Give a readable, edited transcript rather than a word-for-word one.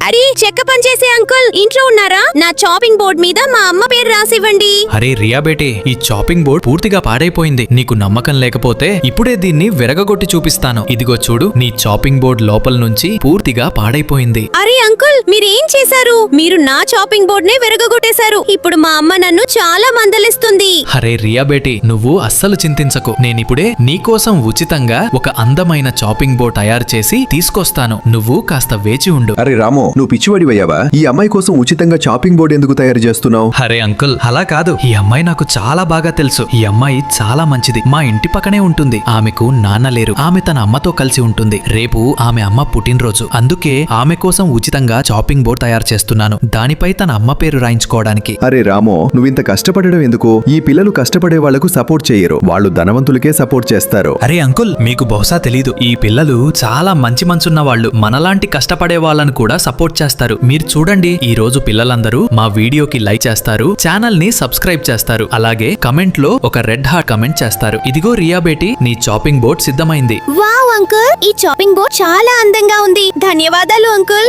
అరే చెక్క పనిచేసే అంకుల్ ఇంట్లో ఉన్నారా? నా చాపింగ్ బోర్డ్ మీద మా అమ్మ పేరు రాసివ్వండి. అరే రియా బేటే, ఈ చాపింగ్ బోర్డ్ పూర్తిగా పాడైపోయింది. నీకు నమ్మకం లేకపోతే ఇప్పుడే దీన్ని విరగగొట్టి చూపిస్తాను. ఇదిగో చూడు, నీ చాపింగ్ బోర్డ్ లోపల నుంచి పూర్తిగా పాడైపోయింది. అరే అంకుల్, మీరేం చేశారు? మీరు నా చాపింగ్ బోర్డ్ నే విరగొట్టేశారు. ఇప్పుడు మా అమ్మ నన్ను చాలా మందలిస్తుంది. అరే రియా బేటి, నువ్వు అస్సలు చింతించకు. నేనిప్పుడే నీకోసం ఉచితంగా ఒక అందమైన చాపింగ్ బోర్డ్ తయారు చేసి తీసుకొస్తాను. నువ్వు కాస్త వేచి ఉండు. అరే రాము, నువ్వు పిచ్చివాడివయ్యావా? ఈ అమ్మాయి కోసం ఉచితంగా చాపింగ్ బోర్డు ఎందుకు తయారు చేస్తున్నావు? అరే అంకుల్, అలా కాదు. ఈ అమ్మాయి నాకు చాలా బాగా తెలుసు. ఈ అమ్మాయి చాలా మంచిది. మా ఇంటి పక్కనే ఉంటుంది. ఆమెకు నాన్న లేరు. ఆమె తన అమ్మతో కలిసి ఉంటుంది. రేపు ఆమె అమ్మ పుట్టినరోజు. అందుకే ఆమె కోసం ఉచితంగా చాపింగ్ బోర్డ్ తయారు చేస్తున్నాను. దానిపై తన అమ్మ పేరు రాయించుకోవడానికి. అరే రాము, నువ్వింత కష్టపడడం ఎందుకు? ఈ పిల్లలు కష్టపడే వాళ్లకు సపోర్ట్ చేయరు. వాళ్ళు ధనవంతులకే సపోర్ట్ చేస్తారు. అరే అంకుల్, మీకు బహుశా తెలీదు. ఈ పిల్లలు చాలా మంచి మనసున్న వాళ్ళు. మనలాంటి కష్టపడే వాళ్ళను కూడా సపోర్ట్ చేస్తారు. మీరు చూడండి, ఈ రోజు పిల్లలందరూ మా వీడియోకి లైక్ చేస్తారు, ఛానల్ ని సబ్స్క్రైబ్ చేస్తారు, అలాగే కమెంట్ లో ఒక రెడ్ హార్ట్ కమెంట్ చేస్తారు. ఇదిగో రియా బేటి, నీ చాపింగ్ బోర్డ్ సిద్ధమైంది. వావ్ అంకుల్, ఈ చాపింగ్ బోర్డ్ చాలా అందంగా ఉంది. ధన్యవాదాలు అంకుల్.